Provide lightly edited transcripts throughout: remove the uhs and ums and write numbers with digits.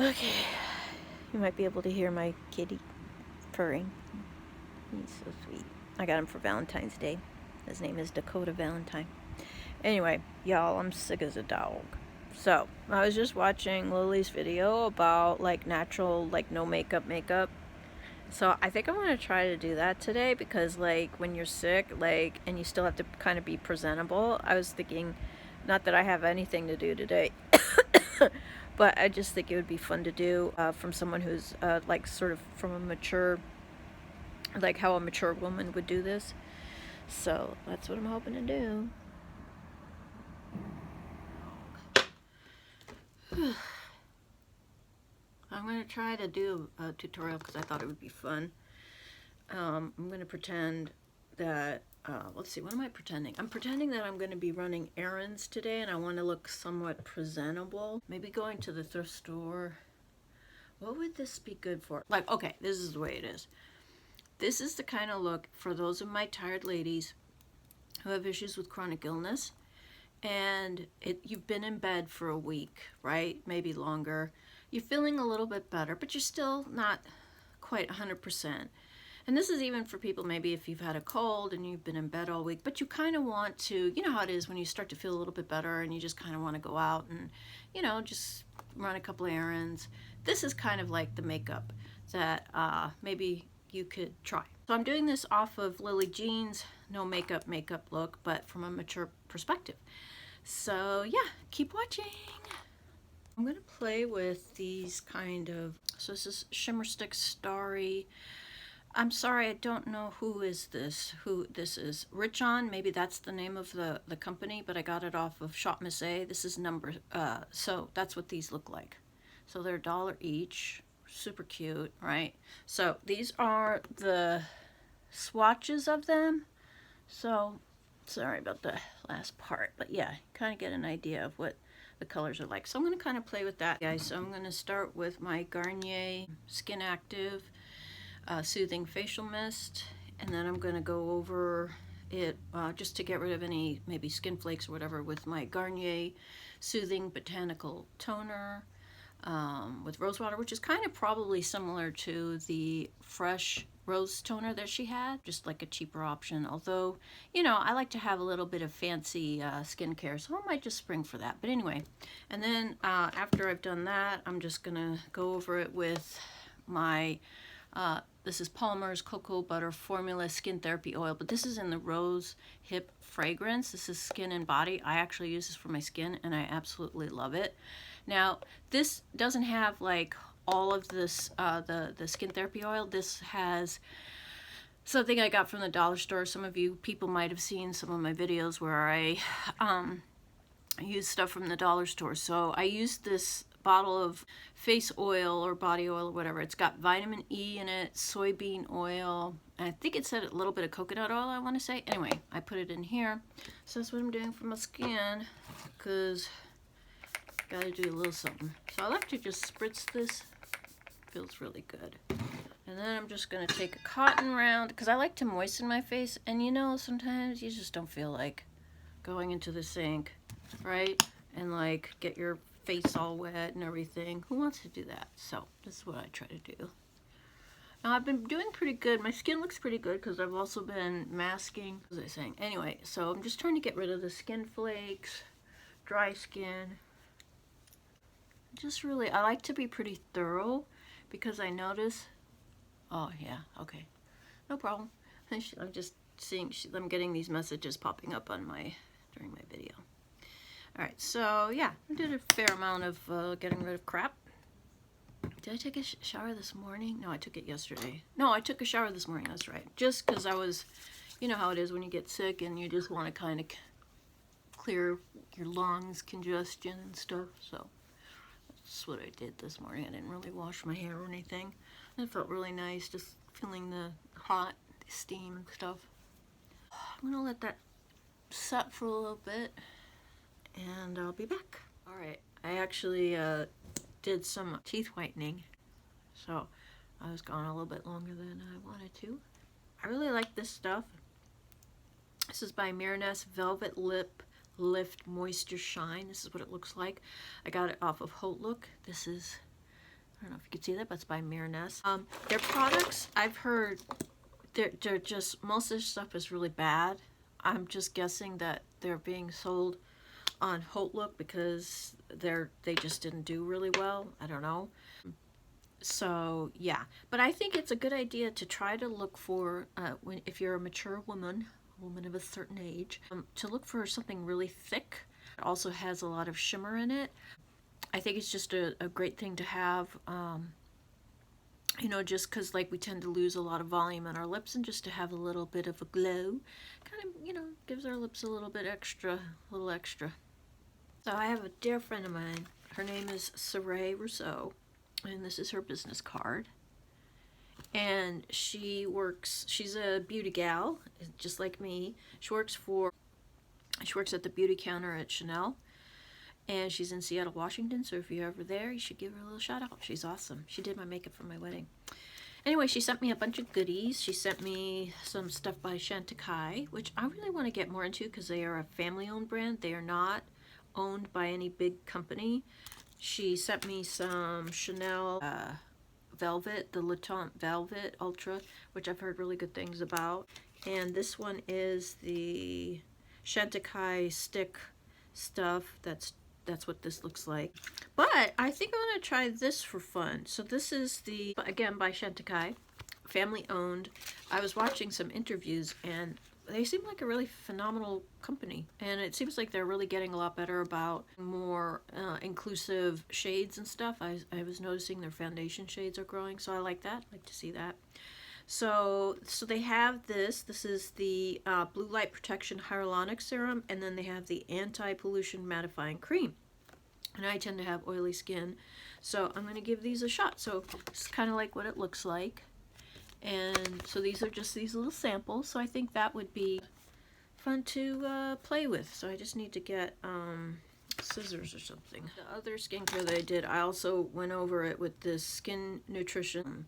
Okay, you might be able to hear my kitty purring. He's so sweet. I got him for Valentine's Day. His name is Dakota Valentine. Anyway, y'all, I'm sick as a dog. So, I was just watching Lily's video about like natural, like no makeup. So, I think I'm going to try to do that today because like when you're sick, like, and you still have to kind of be presentable, I was thinking, not that I have anything to do today, but I just think it would be fun to do from someone who's like sort of from a mature, like how a mature woman would do this. So that's what I'm hoping to do. I'm going to try to do a tutorial because I thought it would be fun. I'm going to pretend that, let's see, what am I pretending? I'm pretending that I'm going to be running errands today and I want to look somewhat presentable. Maybe going to the thrift store. What would this be good for? Like, okay, this is the way it is. This is the kind of look for those of my tired ladies who have issues with chronic illness and you've been in bed for a week, right? Maybe longer. You're feeling a little bit better, but you're still not quite 100%. And this is even for people maybe if you've had a cold and you've been in bed all week, but you kind of want to, you know how it is when you start to feel a little bit better and you just kind of want to go out and, you know, just run a couple of errands. This is kind of like the makeup that maybe you could try. So I'm doing this off of Lily Jean's no makeup look, but from a mature perspective. So yeah, keep watching. I'm gonna play with these kind of, so this is Shimmer Stick Starry. I'm sorry, I don't know who this is. Richon, maybe that's the name of the company, but I got it off of Shop Miss A. This is number, so that's what these look like. So they're $1 each, super cute, right? So these are the swatches of them. So sorry about the last part, but yeah, kind of get an idea of what the colors are like. So I'm going to kind of play with that, guys. So I'm going to start with my Garnier Skin Active Soothing Facial Mist, and then I'm going to go over it just to get rid of any maybe skin flakes or whatever with my Garnier Soothing Botanical Toner with rose water, which is kind of probably similar to the fresh rose toner that she had, just like a cheaper option. Although, you know, I like to have a little bit of fancy skincare, so I might just spring for that. But anyway, and then after I've done that, I'm just gonna go over it with my this is Palmer's Cocoa Butter Formula Skin Therapy Oil, but this is in the Rose Hip fragrance. This is Skin and Body. I actually use this for my skin and I absolutely love it. Now, this doesn't have like all of this, the skin therapy oil. This has something I got from the dollar store. Some of you people might have seen some of my videos where I use stuff from the dollar store. So I used this bottle of face oil or body oil or whatever. It's got vitamin E in it, soybean oil, and I think it said a little bit of coconut oil, I want to say. Anyway, I put it in here. So that's what I'm doing for my skin, because gotta do a little something. So I like to just spritz this. Feels really good. And then I'm just gonna take a cotton round, because I like to moisten my face, and you know, sometimes you just don't feel like going into the sink, right? And like get your face all wet and everything. Who wants to do that? So this is what I try to do. Now I've been doing pretty good. My skin looks pretty good because I've also been masking. What was I saying? Anyway, so I'm just trying to get rid of the skin flakes, dry skin. Just really, I like to be pretty thorough because I notice, oh yeah, okay, no problem. I'm just seeing, I'm getting these messages popping up on during my video. All right, so yeah, I did a fair amount of getting rid of crap. Did I take a shower this morning? No, I took it yesterday. No, I took a shower this morning, that's right. Just because I was, you know how it is when you get sick and you just want to kind of clear your lungs, congestion and stuff, so that's what I did this morning. I didn't really wash my hair or anything. It felt really nice, just feeling the hot steam and stuff. I'm gonna let that set for a little bit and I'll be back. All right, I actually did some teeth whitening, so I was gone a little bit longer than I wanted to. I really like this stuff. This is by Miraness Velvet Lip Lift Moisture Shine. This is what it looks like. I got it off of Haute Look. This is I don't know if you can see that, but it's by Miraness. Their products, I've heard, they're just, most of their stuff is really bad. I'm just guessing that they're being sold on HauteLook because they just didn't do really well. I don't know. So yeah, but I think it's a good idea to try to look for if you're a mature woman of a certain age, to look for something really thick. It also has a lot of shimmer in it. I think it's just a great thing to have, you know, just because like we tend to lose a lot of volume in our lips, and just to have a little bit of a glow kind of, you know, gives our lips a little bit extra, a little extra. So I have a dear friend of mine. Her name is Saray Rousseau, and this is her business card. And she's a beauty gal, just like me. She works at the beauty counter at Chanel, and she's in Seattle, Washington, so if you're ever there, you should give her a little shout out. She's awesome. She did my makeup for my wedding. Anyway, she sent me a bunch of goodies. She sent me some stuff by Chantecaille, which I really want to get more into because they are a family-owned brand. They are not owned by any big company. She sent me some Chanel Velvet, the Le Temps Velvet Ultra, which I've heard really good things about. And this one is the Chantecaille stick stuff. That's what this looks like. But I think I'm going to try this for fun. So this is the, again, by Chantecaille, family owned. I was watching some interviews and they seem like a really phenomenal company, and it seems like they're really getting a lot better about more inclusive shades and stuff. I was noticing their foundation shades are growing, so I like that. I like to see that. So they have this. This is the Blue Light Protection Hyaluronic Serum, and then they have the Anti-Pollution Mattifying Cream. And I tend to have oily skin, so I'm going to give these a shot. So it's kind of like what it looks like. And so these are just these little samples, so I think that would be fun to play with. So I just need to get scissors or something. The other skincare that I did, I also went over it with this Skin Nutrition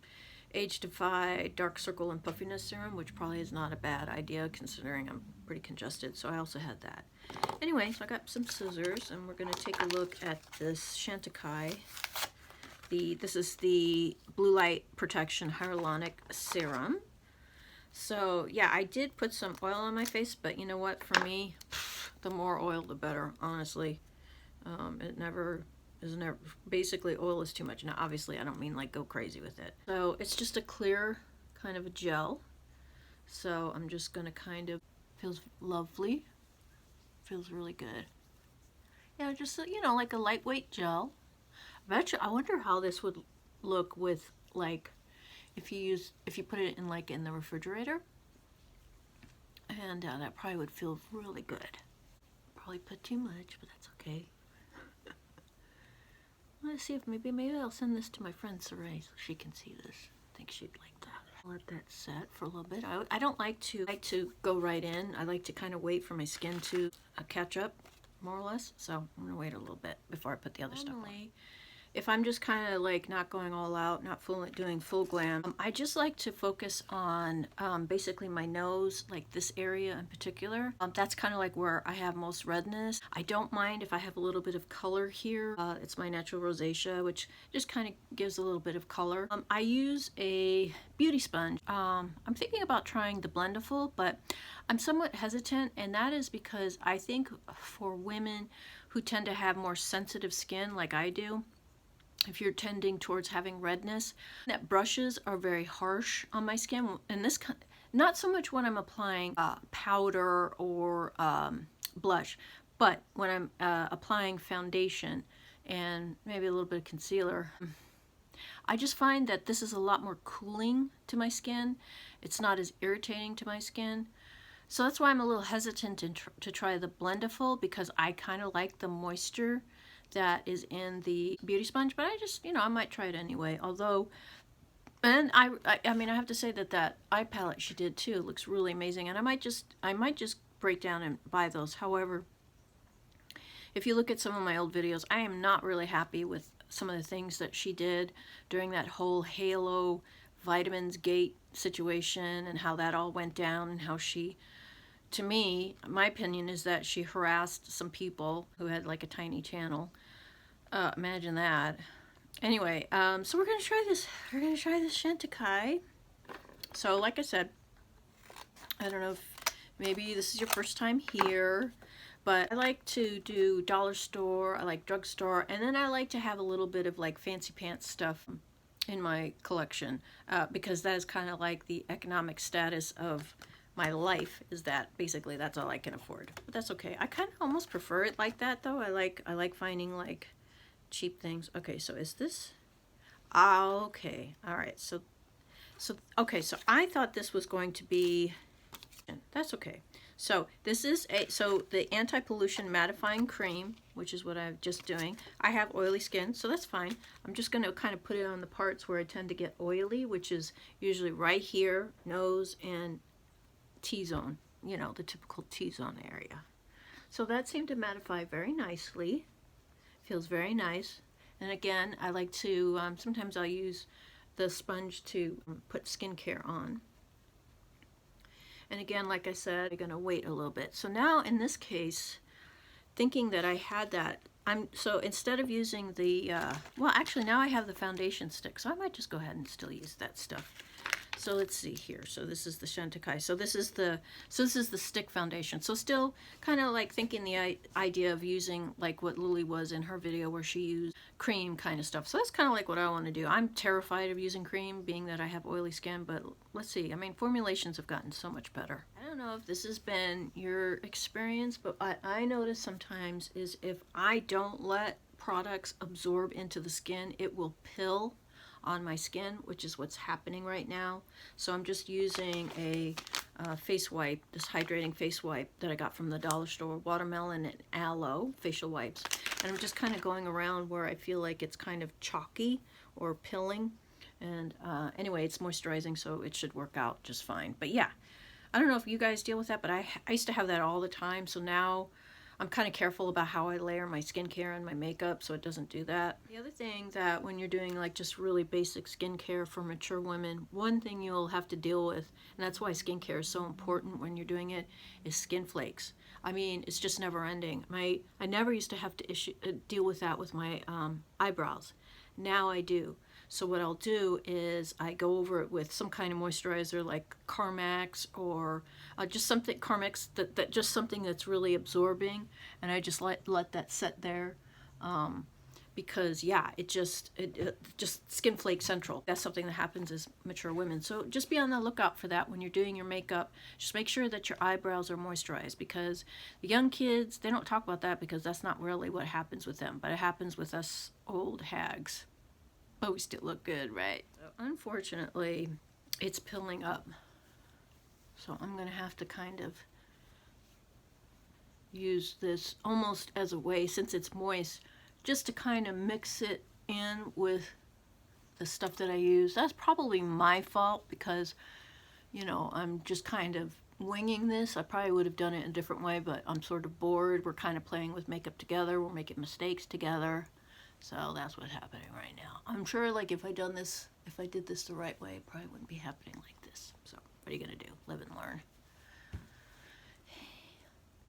Age Defy Dark Circle and Puffiness Serum, which probably is not a bad idea considering I'm pretty congested, so I also had that. Anyway, so I got some scissors, and we're going to take a look at this Chantecaille. This is the Blue Light Protection Hyaluronic Serum. So yeah, I did put some oil on my face, but you know what? For me, the more oil, the better, honestly. Basically oil is too much. Now, obviously, I don't mean like go crazy with it. So it's just a clear kind of a gel. So I'm just gonna kind of, feels lovely. Feels really good. Yeah, just, you know, like a lightweight gel. I wonder how this would look with, like, if you put it in like in the refrigerator, and that probably would feel really good. Probably put too much, but that's okay. Let's see if maybe I'll send this to my friend Saray so she can see this. I think she'd like that. I'll let that set for a little bit. I don't like to go right in. I like to kind of wait for my skin to catch up, more or less. So I'm gonna wait a little bit before I put the other stuff on. If I'm just kind of like not going all out, not doing full glam, I just like to focus on basically my nose, like this area in particular. That's kind of like where I have most redness. I don't mind if I have a little bit of color here. It's my natural rosacea, which just kind of gives a little bit of color. I use a beauty sponge. I'm thinking about trying the Blendiful, but I'm somewhat hesitant, and that is because I think for women who tend to have more sensitive skin like I do, if you're tending towards having redness, that brushes are very harsh on my skin, and this not so much when I'm applying powder or blush, but when I'm applying foundation and maybe a little bit of concealer. I just find that this is a lot more cooling to my skin. It's not as irritating to my skin. So that's why I'm a little hesitant to try the Blendiful, because I kind of like the moisture that is in the beauty sponge, but I just, you know, I might try it anyway. Although, and I mean, I have to say that eye palette she did too looks really amazing, and I might just break down and buy those. However, if you look at some of my old videos, I am not really happy with some of the things that she did during that whole Halo Vitamins Gate situation and how that all went down, and how she, to me, my opinion is that she harassed some people who had like a tiny channel. Imagine that. Anyway, so we're gonna try this. We're gonna try this Chantecaille. So, like I said, I don't know if maybe this is your first time here, but I like to do dollar store, I like drugstore, and then I like to have a little bit of like fancy pants stuff in my collection, because that is kind of like the economic status of my life, is that basically that's all I can afford. But that's okay. I kind of almost prefer it like that though. I like finding like cheap things. Okay, so is this? Okay, all right. So okay, so I thought this was going to be, that's okay. So this is the anti-pollution mattifying cream, which is what I'm just doing. I have oily skin, so that's fine. I'm just going to kind of put it on the parts where I tend to get oily, which is usually right here, nose and T-zone, you know, the typical T-zone area. So that seemed to mattify very nicely. Feels very nice. And again, I like to, sometimes I'll use the sponge to put skincare on. And again, like I said, I'm going to wait a little bit. So now in this case, thinking that I had that, so instead of using the, well, actually now I have the foundation stick, so I might just go ahead and still use that stuff. So let's see here. So this is the Chantecaille. So this is the stick foundation. So still kind of like thinking the idea of using like what Lily was in her video where she used cream kind of stuff. So that's kind of like what I want to do. I'm terrified of using cream being that I have oily skin, but let's see. I mean, formulations have gotten so much better. I don't know if this has been your experience, but what I notice sometimes is if I don't let products absorb into the skin, it will pill on my skin, which is what's happening right now. So I'm just using a face wipe, this hydrating face wipe that I got from the dollar store, watermelon and aloe facial wipes. And I'm just kind of going around where I feel like it's kind of chalky or pilling. And anyway, it's moisturizing, so it should work out just fine. But yeah, I don't know if you guys deal with that, but I used to have that all the time. So now I'm kind of careful about how I layer my skincare and my makeup so it doesn't do that. The other thing that when you're doing like just really basic skincare for mature women, one thing you'll have to deal with, and that's why skincare is so important when you're doing it, is skin flakes. I mean, it's just never ending. I never used to have to deal with that with my eyebrows. Now I do. So what I'll do is I go over it with some kind of moisturizer like Carmex or just something, Carmex, that just something that's really absorbing, and I just let that set there. Because yeah, it just skin flake central. That's something that happens as mature women. So just be on the lookout for that when you're doing your makeup. Just make sure that your eyebrows are moisturized, because the young kids, they don't talk about that because that's not really what happens with them, but it happens with us old hags. But we still look good, right? So unfortunately, it's pilling up. So I'm gonna have to kind of use this almost as a way, since it's moist, just to kind of mix it in with the stuff that I use. That's probably my fault because, you know, I'm just kind of winging this. I probably would have done it a different way, but I'm sort of bored. We're kind of playing with makeup together. We're making mistakes together. So that's what's happening right now. I'm sure like if I did this the right way, it probably wouldn't be happening like this. So what are you gonna do? Live and learn.